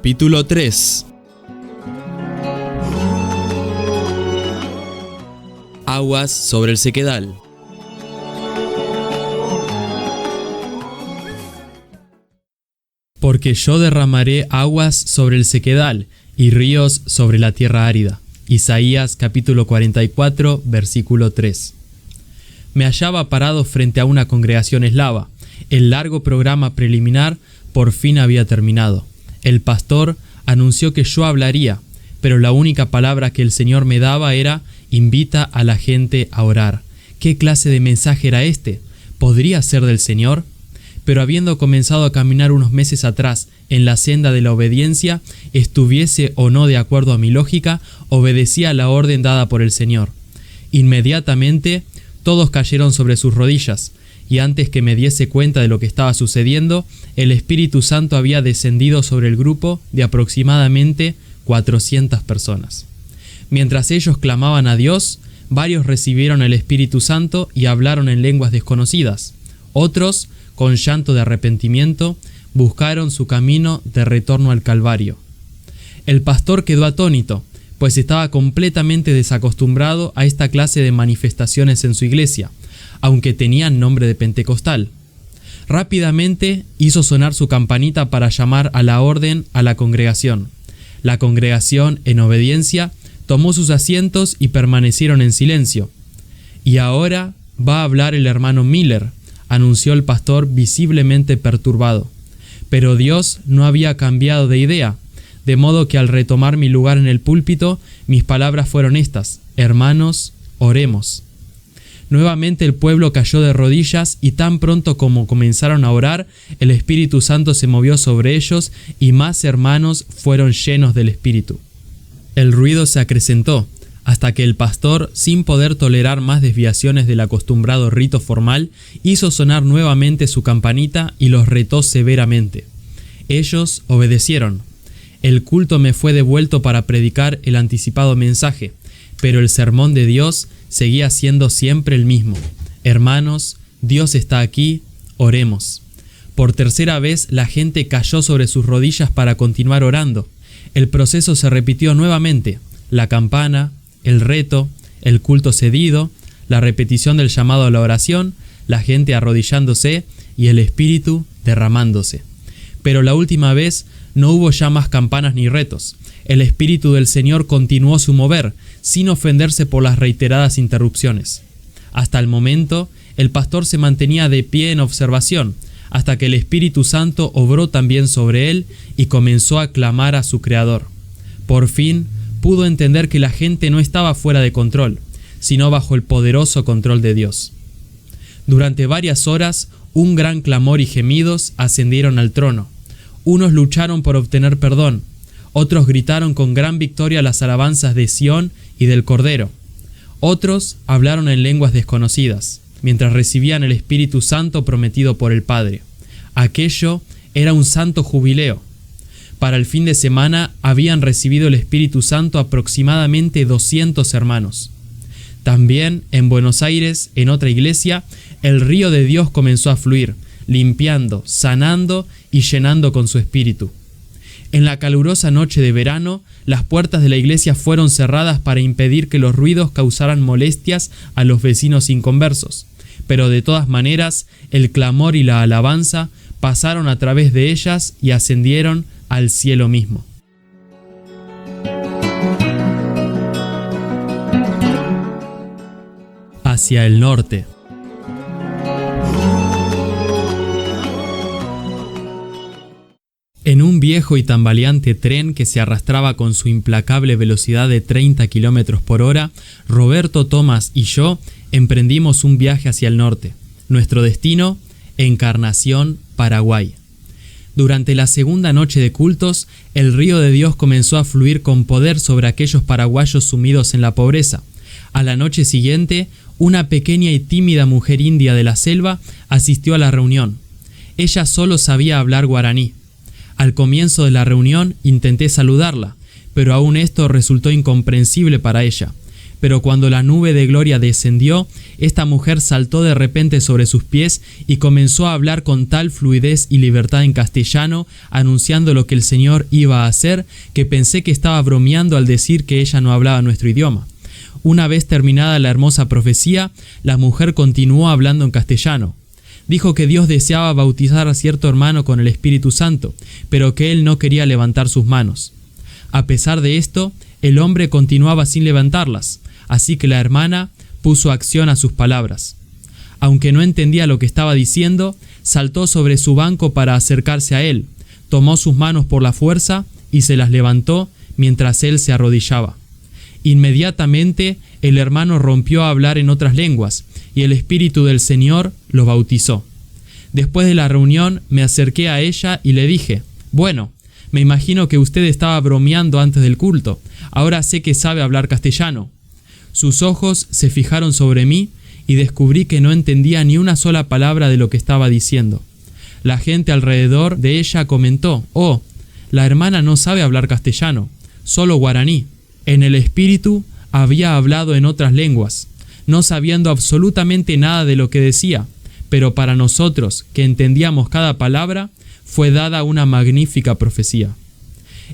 Capítulo 3. Aguas sobre el sequedal. Porque yo derramaré aguas sobre el sequedal y ríos sobre la tierra árida. Isaías capítulo 44, versículo 3. Me hallaba parado frente a una congregación eslava. El largo programa preliminar por fin había terminado. El pastor anunció que yo hablaría, pero la única palabra que el Señor me daba era: invita a la gente a orar. ¿Qué clase de mensaje era este? ¿Podría ser del Señor? Pero habiendo comenzado a caminar unos meses atrás en la senda de la obediencia, estuviese o no de acuerdo a mi lógica, obedecía la orden dada por el Señor. Inmediatamente todos cayeron sobre sus rodillas, y antes que me diese cuenta de lo que estaba sucediendo, el Espíritu Santo había descendido sobre el grupo de aproximadamente 400 personas. Mientras ellos clamaban a Dios, varios recibieron el Espíritu Santo y hablaron en lenguas desconocidas. Otros, con llanto de arrepentimiento, buscaron su camino de retorno al Calvario. El pastor quedó atónito, pues estaba completamente desacostumbrado a esta clase de manifestaciones en su iglesia, aunque tenían nombre de pentecostal. Rápidamente hizo sonar su campanita para llamar a la orden a la congregación. La congregación, en obediencia, tomó sus asientos y permanecieron en silencio. Y ahora va a hablar el hermano Miller, anunció el pastor visiblemente perturbado. Pero Dios no había cambiado de idea, de modo que al retomar mi lugar en el púlpito, mis palabras fueron estas: hermanos, oremos. Nuevamente el pueblo cayó de rodillas y tan pronto como comenzaron a orar, el Espíritu Santo se movió sobre ellos y más hermanos fueron llenos del Espíritu. El ruido se acrecentó hasta que el pastor, sin poder tolerar más desviaciones del acostumbrado rito formal, hizo sonar nuevamente su campanita y los retó severamente. Ellos obedecieron. El culto me fue devuelto para predicar el anticipado mensaje, pero el sermón de Dios seguía siendo siempre el mismo: hermanos, Dios está aquí, oremos. Por tercera vez la gente cayó sobre sus rodillas para continuar orando. El proceso se repitió nuevamente: la campana, el reto, el culto cedido, la repetición del llamado a la oración, la gente arrodillándose y el Espíritu derramándose. Pero la última vez no hubo ya más campanas ni retos. El Espíritu del Señor continuó su mover, sin ofenderse por las reiteradas interrupciones. Hasta el momento, el pastor se mantenía de pie en observación, hasta que el Espíritu Santo obró también sobre él y comenzó a clamar a su Creador. Por fin, pudo entender que la gente no estaba fuera de control, sino bajo el poderoso control de Dios. Durante varias horas, un gran clamor y gemidos ascendieron al trono. Unos lucharon por obtener perdón, otros gritaron con gran victoria las alabanzas de Sión y del Cordero. Otros hablaron en lenguas desconocidas, mientras recibían el Espíritu Santo prometido por el Padre. Aquello era un santo jubileo. Para el fin de semana habían recibido el Espíritu Santo aproximadamente 200 hermanos. También en Buenos Aires, en otra iglesia, el río de Dios comenzó a fluir, limpiando, sanando y llenando con su Espíritu. En la calurosa noche de verano, las puertas de la iglesia fueron cerradas para impedir que los ruidos causaran molestias a los vecinos inconversos, pero de todas maneras, el clamor y la alabanza pasaron a través de ellas y ascendieron al cielo mismo. Hacia el norte. En un viejo y tambaleante tren que se arrastraba con su implacable velocidad de 30 km por hora, Roberto, Tomás y yo emprendimos un viaje hacia el norte. Nuestro destino: Encarnación, Paraguay. Durante la segunda noche de cultos, el río de Dios comenzó a fluir con poder sobre aquellos paraguayos sumidos en la pobreza. A la noche siguiente, una pequeña y tímida mujer india de la selva asistió a la reunión. Ella solo sabía hablar guaraní. Al comienzo de la reunión intenté saludarla, pero aún esto resultó incomprensible para ella. Pero cuando la nube de gloria descendió, esta mujer saltó de repente sobre sus pies y comenzó a hablar con tal fluidez y libertad en castellano, anunciando lo que el Señor iba a hacer, que pensé que estaba bromeando al decir que ella no hablaba nuestro idioma. Una vez terminada la hermosa profecía, la mujer continuó hablando en castellano. Dijo que Dios deseaba bautizar a cierto hermano con el Espíritu Santo, pero que él no quería levantar sus manos. A pesar de esto, el hombre continuaba sin levantarlas, así que la hermana puso acción a sus palabras. Aunque no entendía lo que estaba diciendo, saltó sobre su banco para acercarse a él, tomó sus manos por la fuerza y se las levantó mientras él se arrodillaba. Inmediatamente el hermano rompió a hablar en otras lenguas, y el Espíritu del Señor lo bautizó. Después de la reunión me acerqué a ella y le dije: «Bueno, me imagino que usted estaba bromeando antes del culto. Ahora sé que sabe hablar castellano». Sus ojos se fijaron sobre mí y descubrí que no entendía ni una sola palabra de lo que estaba diciendo. La gente alrededor de ella comentó: «Oh, la hermana no sabe hablar castellano, solo guaraní». En el espíritu había hablado en otras lenguas, no sabiendo absolutamente nada de lo que decía, pero para nosotros, que entendíamos cada palabra, fue dada una magnífica profecía.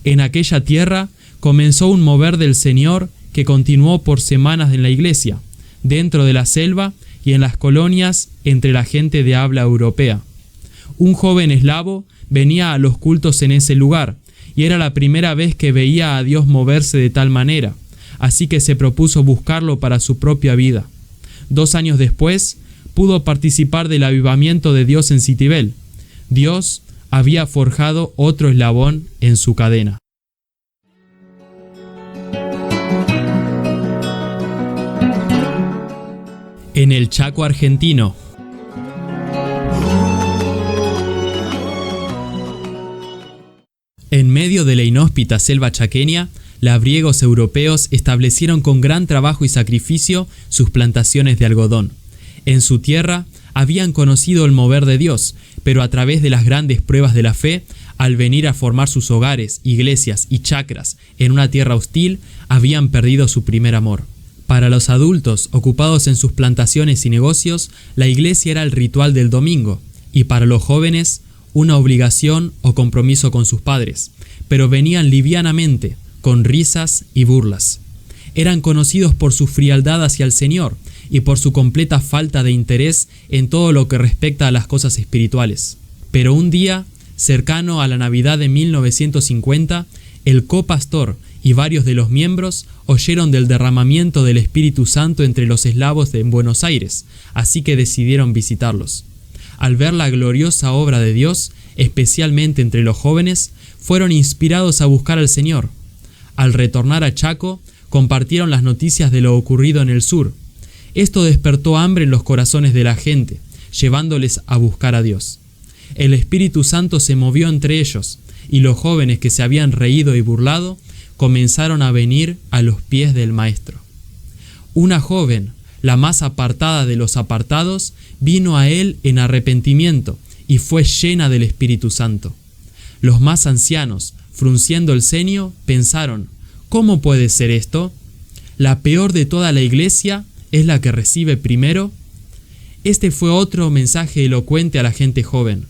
En aquella tierra comenzó un mover del Señor que continuó por semanas en la iglesia, dentro de la selva y en las colonias entre la gente de habla europea. Un joven eslavo venía a los cultos en ese lugar, y era la primera vez que veía a Dios moverse de tal manera, así que se propuso buscarlo para su propia vida. 2 años después, pudo participar del avivamiento de Dios en Citibel. Dios había forjado otro eslabón en su cadena. En el Chaco argentino. En medio de la inhóspita selva chaqueña, labriegos europeos establecieron con gran trabajo y sacrificio sus plantaciones de algodón. En su tierra habían conocido el mover de Dios, pero a través de las grandes pruebas de la fe, al venir a formar sus hogares, iglesias y chacras en una tierra hostil, habían perdido su primer amor. Para los adultos ocupados en sus plantaciones y negocios, la iglesia era el ritual del domingo, y para los jóvenes, una obligación o compromiso con sus padres, pero venían livianamente, con risas y burlas. Eran conocidos por su frialdad hacia el Señor y por su completa falta de interés en todo lo que respecta a las cosas espirituales. Pero un día, cercano a la Navidad de 1950, el copastor y varios de los miembros oyeron del derramamiento del Espíritu Santo entre los eslavos en Buenos Aires, así que decidieron visitarlos. Al ver la gloriosa obra de Dios, especialmente entre los jóvenes, fueron inspirados a buscar al Señor. Al retornar a Chaco, compartieron las noticias de lo ocurrido en el sur. Esto despertó hambre en los corazones de la gente, llevándoles a buscar a Dios. El Espíritu Santo se movió entre ellos, y los jóvenes que se habían reído y burlado comenzaron a venir a los pies del Maestro. Una joven, la más apartada de los apartados, vino a él en arrepentimiento y fue llena del Espíritu Santo. Los más ancianos, frunciendo el ceño, pensaron: ¿cómo puede ser esto? ¿La peor de toda la iglesia es la que recibe primero? Este fue otro mensaje elocuente a la gente joven.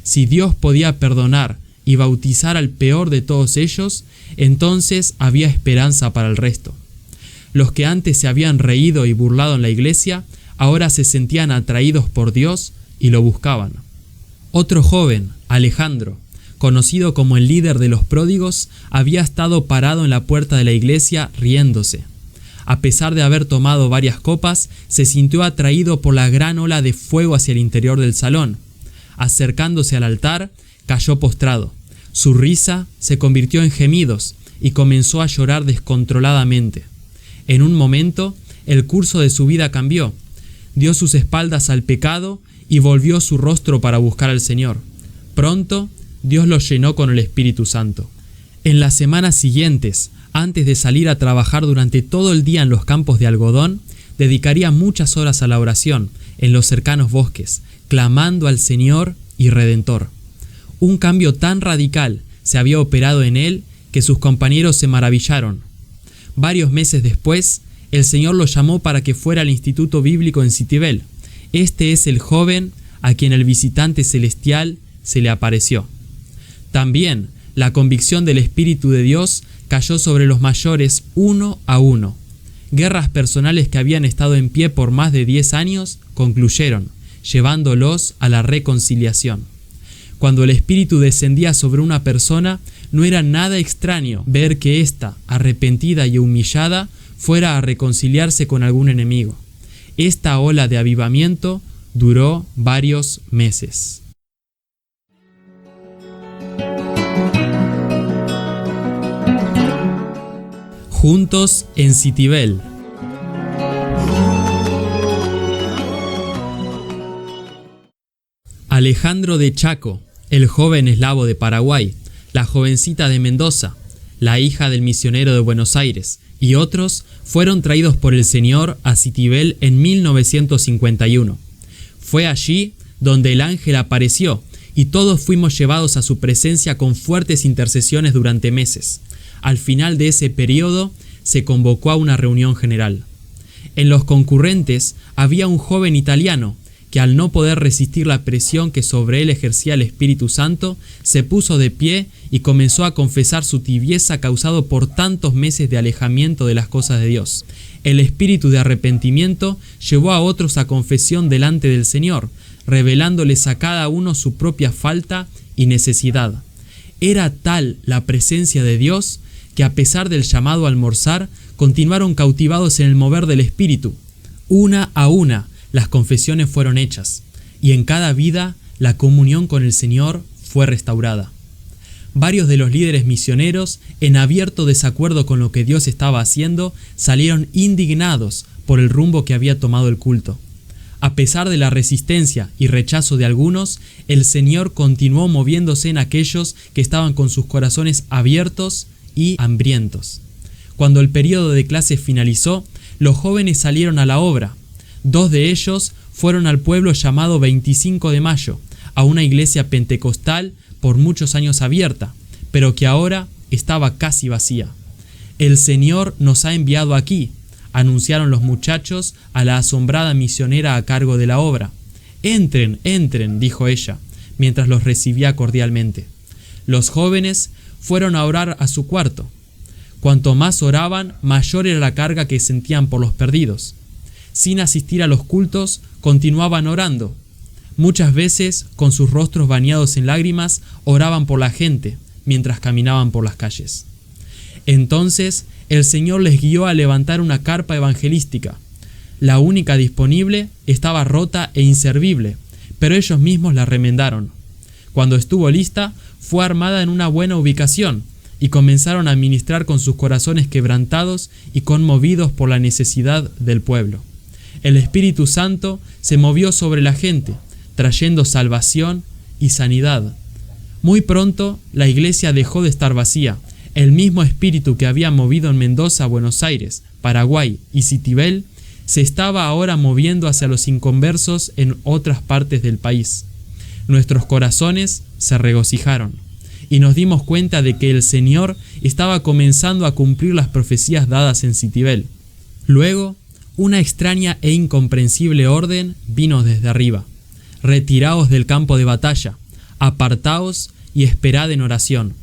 Si Dios podía perdonar y bautizar al peor de todos ellos, entonces había esperanza para el resto. Los que antes se habían reído y burlado en la iglesia, ahora se sentían atraídos por Dios y lo buscaban. Otro joven, Alejandro, conocido como el líder de los pródigos, había estado parado en la puerta de la iglesia riéndose. A pesar de haber tomado varias copas, se sintió atraído por la gran ola de fuego hacia el interior del salón. Acercándose al altar, cayó postrado. Su risa se convirtió en gemidos y comenzó a llorar descontroladamente. En un momento, el curso de su vida cambió. Dio sus espaldas al pecado y volvió su rostro para buscar al Señor. Pronto, Dios lo llenó con el Espíritu Santo. En las semanas siguientes, antes de salir a trabajar durante todo el día en los campos de algodón, dedicaría muchas horas a la oración en los cercanos bosques, clamando al Señor y Redentor. Un cambio tan radical se había operado en él que sus compañeros se maravillaron. Varios meses después, el Señor lo llamó para que fuera al instituto bíblico en Citibel. Este es el joven a quien el visitante celestial se le apareció. También la convicción del Espíritu de Dios cayó sobre los mayores uno a uno. Guerras personales que habían estado en pie por más de 10 años concluyeron, llevándolos a la reconciliación. Cuando el Espíritu descendía sobre una persona, no era nada extraño ver que ésta, arrepentida y humillada, fuera a reconciliarse con algún enemigo. Esta ola de avivamiento duró varios meses. Juntos en Citibel. Alejandro de Chaco, el joven eslavo de Paraguay, la jovencita de Mendoza, la hija del misionero de Buenos Aires y otros fueron traídos por el Señor a Citibel en 1951. Fue allí donde el ángel apareció y todos fuimos llevados a su presencia con fuertes intercesiones durante meses. Al final de ese periodo se convocó a una reunión general. En los concurrentes había un joven italiano que, al no poder resistir la presión que sobre él ejercía el Espíritu Santo, se puso de pie y comenzó a confesar su tibieza causado por tantos meses de alejamiento de las cosas de Dios. El espíritu de arrepentimiento llevó a otros a confesión delante del Señor, revelándoles a cada uno su propia falta y necesidad. Era tal la presencia de Dios que, a pesar del llamado a almorzar, continuaron cautivados en el mover del Espíritu. Una a una las confesiones fueron hechas, y en cada vida la comunión con el Señor fue restaurada. Varios de los líderes misioneros, en abierto desacuerdo con lo que Dios estaba haciendo, salieron indignados por el rumbo que había tomado el culto. A pesar de la resistencia y rechazo de algunos, el Señor continuó moviéndose en aquellos que estaban con sus corazones abiertos y hambrientos. Cuando el periodo de clases finalizó, los jóvenes salieron a la obra. 2 de ellos fueron al pueblo llamado 25 de Mayo, a una iglesia pentecostal por muchos años abierta, pero que ahora estaba casi vacía. El Señor nos ha enviado aquí, anunciaron los muchachos a la asombrada misionera a cargo de la obra. Entren, entren, dijo ella, mientras los recibía cordialmente. Los jóvenes fueron a orar a su cuarto. Cuanto más oraban, mayor era la carga que sentían por los perdidos. Sin asistir a los cultos, continuaban orando. Muchas veces, con sus rostros bañados en lágrimas, oraban por la gente, mientras caminaban por las calles. Entonces, el Señor les guió a levantar una carpa evangelística. La única disponible estaba rota e inservible, pero ellos mismos la remendaron. Cuando estuvo lista, fue armada en una buena ubicación, y comenzaron a ministrar con sus corazones quebrantados y conmovidos por la necesidad del pueblo. El Espíritu Santo se movió sobre la gente, trayendo salvación y sanidad. Muy pronto, la iglesia dejó de estar vacía. El mismo espíritu que había movido en Mendoza, Buenos Aires, Paraguay y Citibel, se estaba ahora moviendo hacia los inconversos en otras partes del país. Nuestros corazones se regocijaron y nos dimos cuenta de que el Señor estaba comenzando a cumplir las profecías dadas en Citibel. Luego, una extraña e incomprensible orden vino desde arriba. Retiraos del campo de batalla, apartaos y esperad en oración.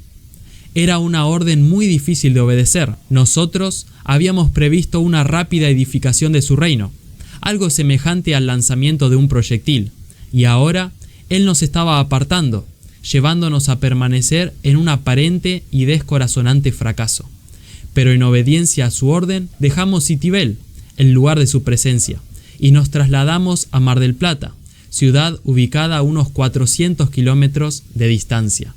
Era una orden muy difícil de obedecer. Nosotros habíamos previsto una rápida edificación de su reino, algo semejante al lanzamiento de un proyectil, y ahora Él nos estaba apartando, llevándonos a permanecer en un aparente y descorazonante fracaso. Pero en obediencia a su orden, dejamos Citibel, el lugar de su presencia, y nos trasladamos a Mar del Plata, ciudad ubicada a unos 400 kilómetros de distancia.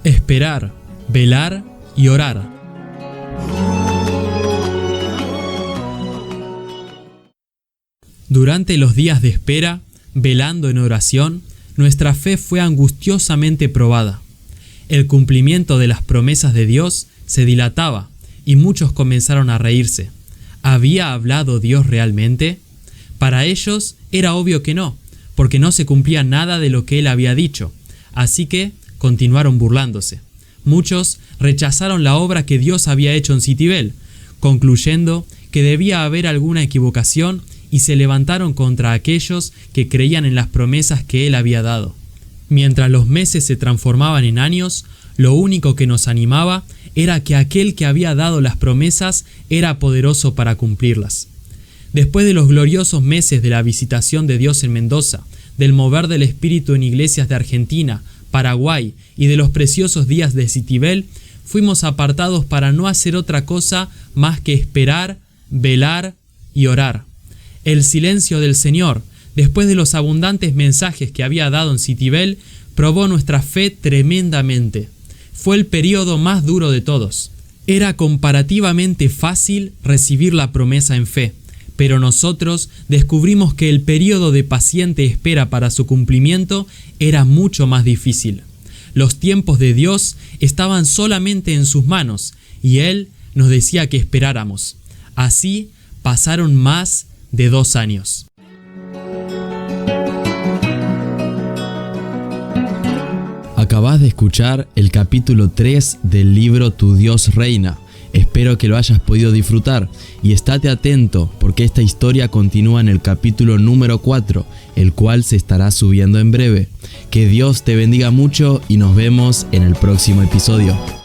Esperar, velar y orar. Durante los días de espera, velando en oración, nuestra fe fue angustiosamente probada. El cumplimiento de las promesas de Dios se dilataba y muchos comenzaron a reírse. ¿Había hablado Dios realmente? Para ellos era obvio que no, porque no se cumplía nada de lo que Él había dicho, así que continuaron burlándose. Muchos rechazaron la obra que Dios había hecho en Citibel, concluyendo que debía haber alguna equivocación, y se levantaron contra aquellos que creían en las promesas que Él había dado. Mientras los meses se transformaban en años, lo único que nos animaba era que aquel que había dado las promesas era poderoso para cumplirlas. Después de los gloriosos meses de la visitación de Dios en Mendoza, del mover del Espíritu en iglesias de Argentina, Paraguay y de los preciosos días de Citibel, fuimos apartados para no hacer otra cosa más que esperar, velar y orar. El silencio del Señor, después de los abundantes mensajes que había dado en Citibel, probó nuestra fe tremendamente. Fue el período más duro de todos. Era comparativamente fácil recibir la promesa en fe, pero nosotros descubrimos que el período de paciente espera para su cumplimiento era mucho más difícil. Los tiempos de Dios estaban solamente en sus manos, y Él nos decía que esperáramos. Así pasaron más de 2 años. Acabás de escuchar el capítulo 3 del libro Tu Dios Reina. Espero que lo hayas podido disfrutar y estate atento porque esta historia continúa en el capítulo número 4, el cual se estará subiendo en breve. Que Dios te bendiga mucho y nos vemos en el próximo episodio.